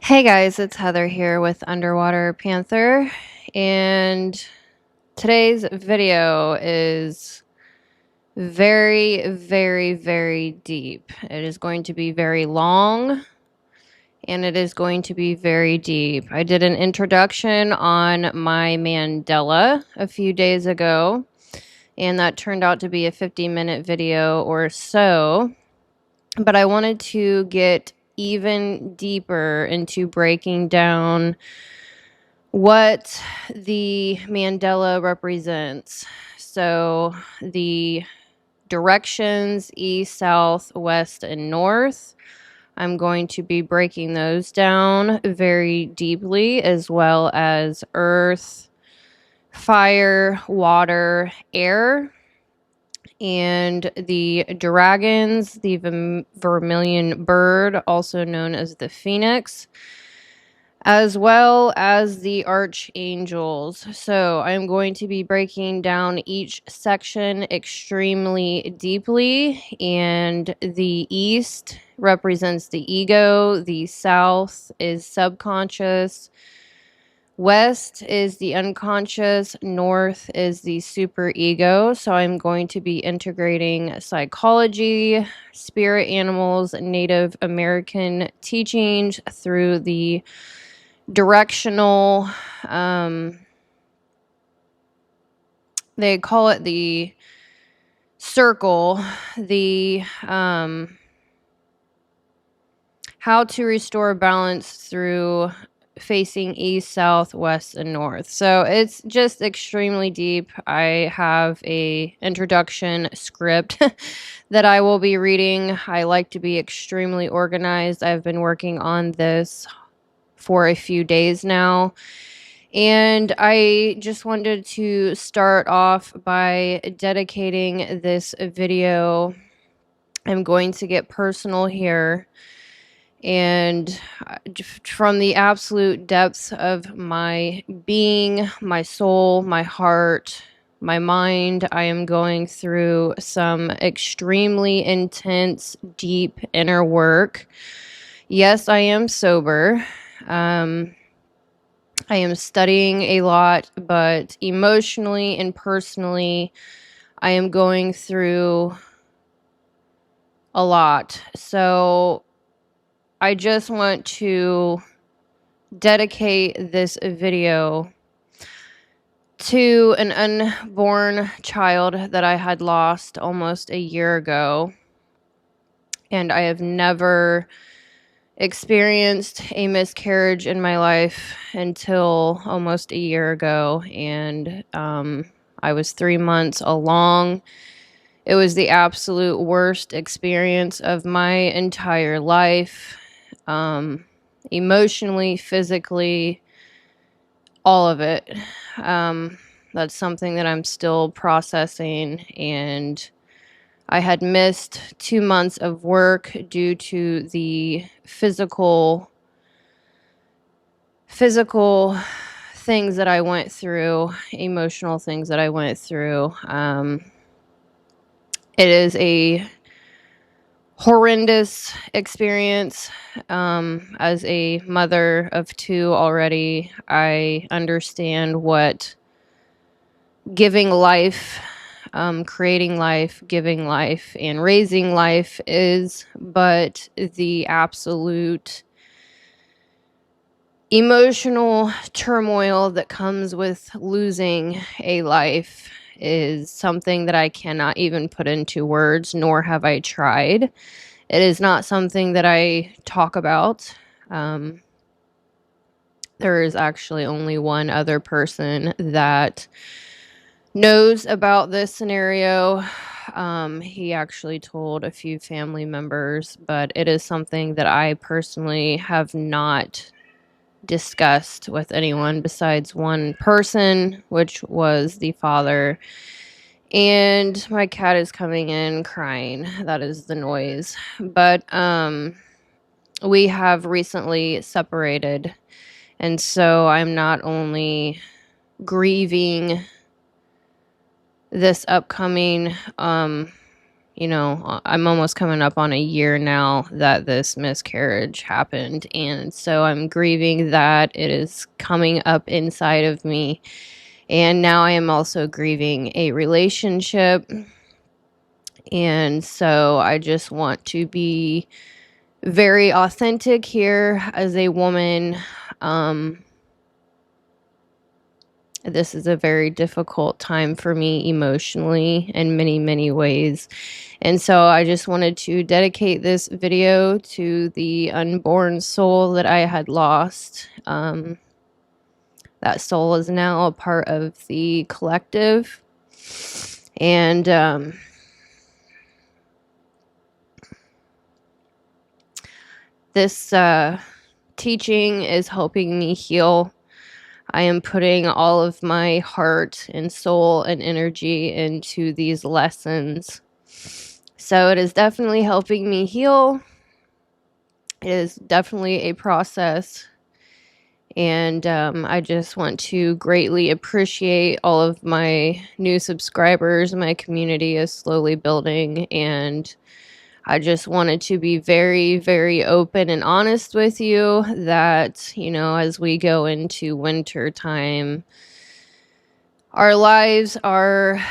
Hey guys, it's Heather here with Underwater Panther, and today's video is very deep. It is going to be very long, and it is going to be very deep. I did an introduction on my Mandala a few days ago, and that turned out to be a 50-minute video or so, but I wanted to get even deeper into breaking down what the Mandala represents. So the directions east, south, west, and north. I'm going to be breaking those down very deeply, as well as earth, fire, water, air, and the dragons, the vermilion bird, also known as the phoenix, as well as the archangels. So I'm going to be breaking down each section extremely deeply, and the east represents the ego, the south is subconscious, west is the unconscious, north is the super ego. So I'm going to be integrating psychology, spirit animals, Native American teachings through the directional, they call it the circle, the how to restore balance through facing east, south, west, and north. So it's just extremely deep. I have a introduction script that I will be reading. I like to be extremely organized. I've been working on this for a few days now, and I just wanted to start off by dedicating this video. I'm going to get personal here, and from the absolute depths of my being, my soul, my heart, my mind, I am going through some extremely intense, deep inner work. Yes, I am sober. I am studying a lot, but emotionally and personally, I am going through a lot. So I just want to dedicate this video to an unborn child that I had lost almost a year ago. And I have never experienced a miscarriage in my life until almost a year ago, and I was 3 months along. It was the absolute worst experience of my entire life, emotionally, physically, all of it. That's something that I'm still processing, and I had missed 2 months of work due to the physical things that I went through, emotional things that I went through. It is a horrendous experience. As a mother of 2 already, I understand what giving life, creating life, giving life, and raising life is, but the absolute emotional turmoil that comes with losing a life is something that I cannot even put into words, nor have I tried. It is not something that I talk about. There is actually only one other person that knows about this scenario. He actually told a few family members, but it is something that I personally have not discussed with anyone besides one person, which was the father. And my cat is coming in crying. That is the noise. But we have recently separated, and so I'm not only grieving this upcoming I'm almost coming up on a year now that this miscarriage happened. And so I'm grieving that it is coming up inside of me. And now I am also grieving a relationship. And so I just want to be very authentic here as a woman. This is a very difficult time for me emotionally in many, many ways. And so I just wanted to dedicate this video to the unborn soul that I had lost. That soul is now a part of the collective. And this teaching is helping me heal. I am putting all of my heart and soul and energy into these lessons. So it is definitely helping me heal. It is definitely a process. And I just want to greatly appreciate all of my new subscribers. My community is slowly building, and I just wanted to be very, very open and honest with you that, as we go into winter time, our lives are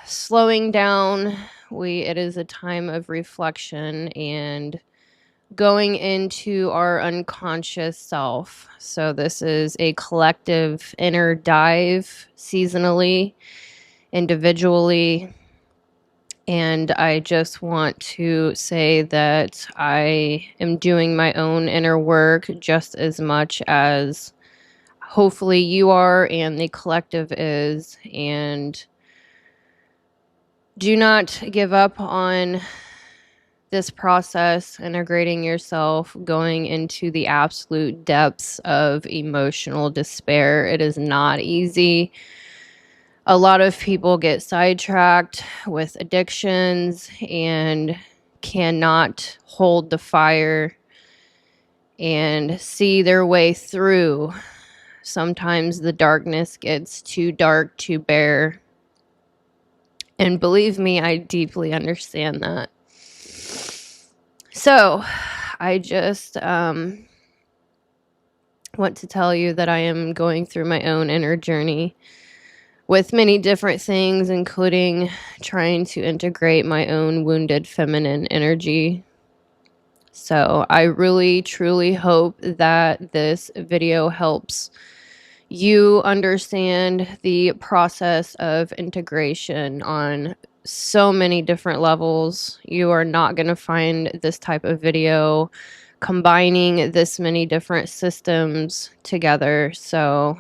slowing down. It is a time of reflection and going into our unconscious self. So this is a collective inner dive seasonally, individually. And I just want to say that I am doing my own inner work just as much as hopefully you are and the collective is. And do not give up on this process, integrating yourself, going into the absolute depths of emotional despair. It is not easy. A lot of people get sidetracked with addictions and cannot hold the fire and see their way through. Sometimes the darkness gets too dark to bear. And believe me, I deeply understand that. So I just want to tell you that I am going through my own inner journey with many different things, including trying to integrate my own wounded feminine energy. So I really, truly hope that this video helps you understand the process of integration on so many different levels. You are not going to find this type of video combining this many different systems together. So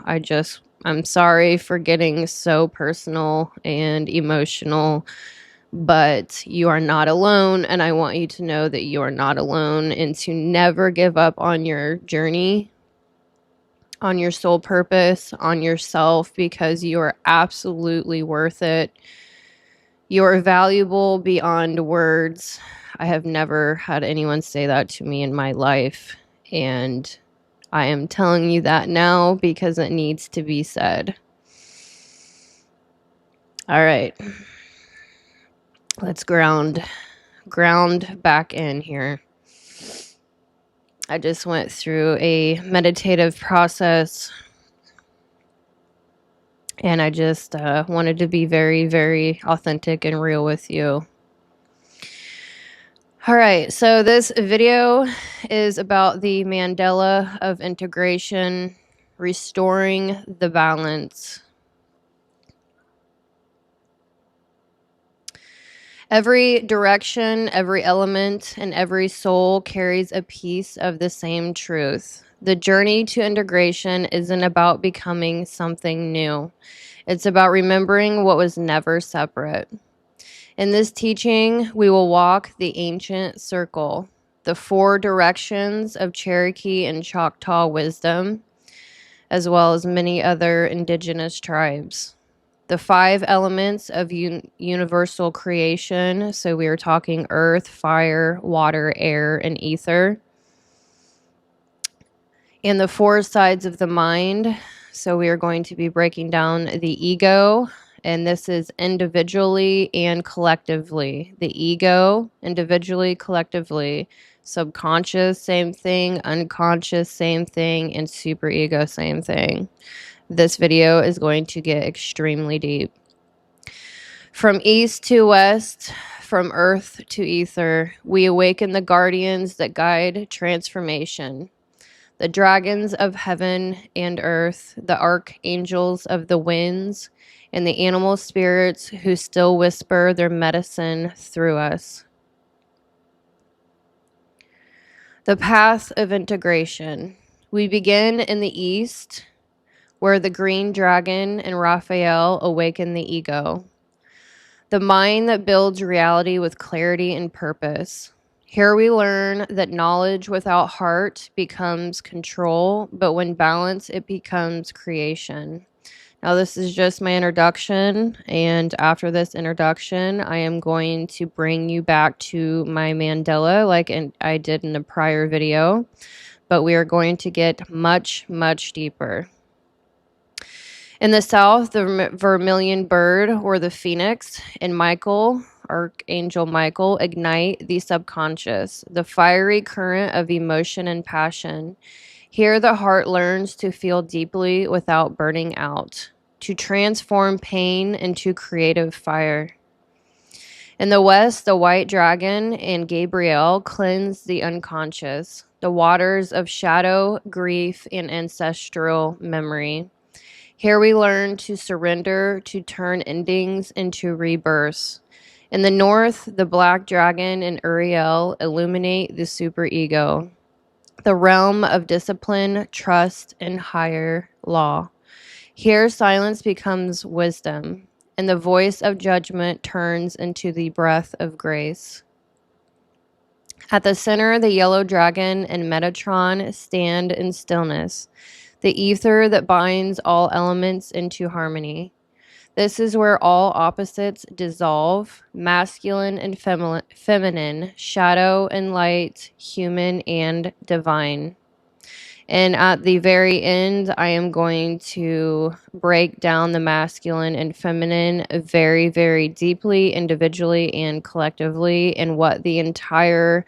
I'm sorry for getting so personal and emotional, but you are not alone. And I want you to know that you are not alone and to never give up on your journey, on your soul purpose, on yourself, because you are absolutely worth it. You are valuable beyond words. I have never had anyone say that to me in my life, and I am telling you that now because it needs to be said. All right. Let's ground back in here. I just went through a meditative process, and I just wanted to be very, very authentic and real with you. All right, so this video is about the Mandala of integration, restoring the balance. Every direction, every element, and every soul carries a piece of the same truth. The journey to integration isn't about becoming something new. It's about remembering what was never separate. In this teaching, we will walk the ancient circle, the 4 directions of Cherokee and Choctaw wisdom, as well as many other indigenous tribes. The 5 elements of universal creation. So we are talking earth, fire, water, air, and ether. And the 4 sides of the mind. So we are going to be breaking down the ego And this is individually and collectively. The ego, individually, collectively. Subconscious, same thing. Unconscious, same thing. And superego, same thing. This video is going to get extremely deep. From east to west, from earth to ether, we awaken the guardians that guide transformation. The dragons of heaven and earth, the archangels of the winds, and the animal spirits who still whisper their medicine through us. The path of integration. We begin in the east, where the green dragon and Raphael awaken the ego. The mind that builds reality with clarity and purpose. Here we learn that knowledge without heart becomes control, but when balanced, it becomes creation. Now, this is just my introduction, and after this introduction, I am going to bring you back to my mandala like I did in the prior video, but we are going to get much, much deeper. In the south, the vermilion bird, or the phoenix, and Michael, Archangel Michael, ignite the subconscious, the fiery current of emotion and passion. Here, the heart learns to feel deeply without burning out, to transform pain into creative fire. In the west, the white dragon and Gabriel cleanse the unconscious, the waters of shadow, grief, and ancestral memory. Here we learn to surrender, to turn endings into rebirths. In the north, the black dragon and Uriel illuminate the superego, the realm of discipline, trust, and higher law. Here, silence becomes wisdom, and the voice of judgment turns into the breath of grace. At the center, the yellow dragon and Metatron stand in stillness, the ether that binds all elements into harmony. This is where all opposites dissolve, masculine and feminine, shadow and light, human and divine. And at the very end, I am going to break down the masculine and feminine very, very deeply, individually and collectively, and what the entire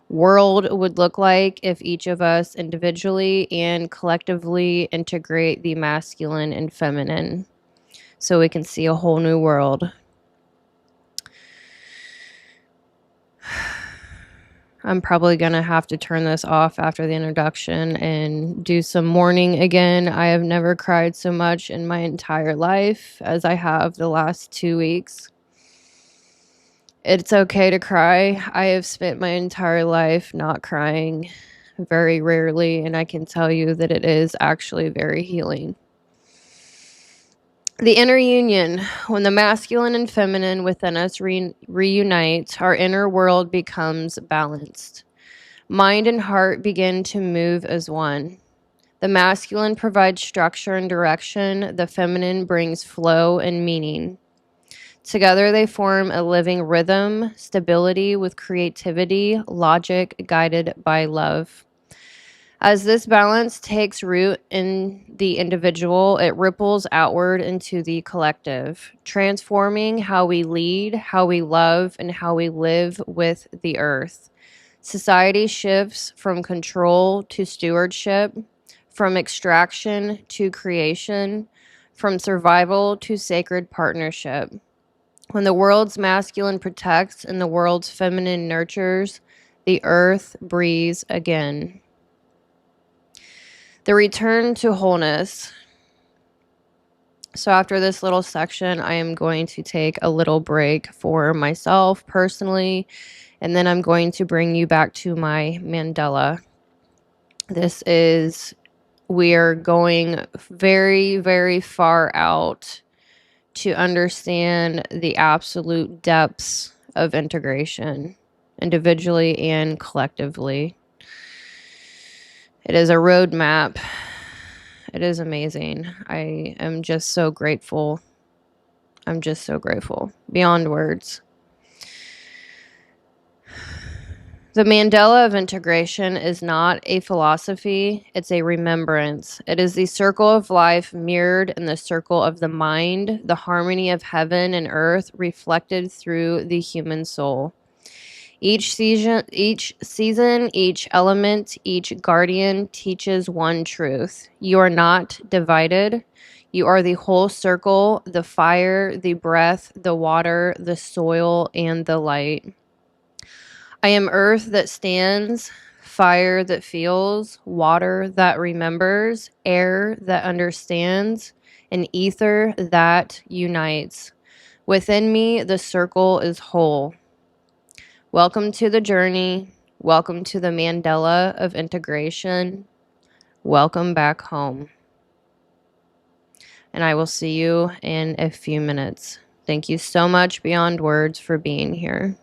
world would look like if each of us individually and collectively integrate the masculine and feminine, so we can see a whole new world. I'm probably going to have to turn this off after the introduction and do some mourning again. I have never cried so much in my entire life as I have the last 2 weeks. It's okay to cry. I have spent my entire life not crying, very rarely, and I can tell you that it is actually very healing. The inner union. When the masculine and feminine within us reunite, our inner world becomes balanced. Mind and heart begin to move as one. The masculine provides structure and direction. The feminine brings flow and meaning. Together, they form a living rhythm, stability with creativity, logic guided by love. As this balance takes root in the individual, it ripples outward into the collective, transforming how we lead, how we love, and how we live with the earth. Society shifts from control to stewardship, from extraction to creation, from survival to sacred partnership. When the world's masculine protects and the world's feminine nurtures, the earth breathes again. The return to wholeness. So after this little section, I am going to take a little break for myself personally, and then I'm going to bring you back to my mandala. We are going very, very far out to understand the absolute depths of integration, individually and collectively. It is a roadmap. It is amazing. I am just so grateful. I'm just so grateful. Beyond words. The Mandala of integration is not a philosophy, it's a remembrance. It is the circle of life mirrored in the circle of the mind, the harmony of heaven and earth reflected through the human soul. Each season, each element, each guardian teaches one truth. You are not divided. You are the whole circle, the fire, the breath, the water, the soil, and the light. I am earth that stands, fire that feels, water that remembers, air that understands, and ether that unites. Within me, the circle is whole. Welcome to the journey. Welcome to the Mandala of integration. Welcome back home. And I will see you in a few minutes. Thank you so much, Beyond Words, for being here.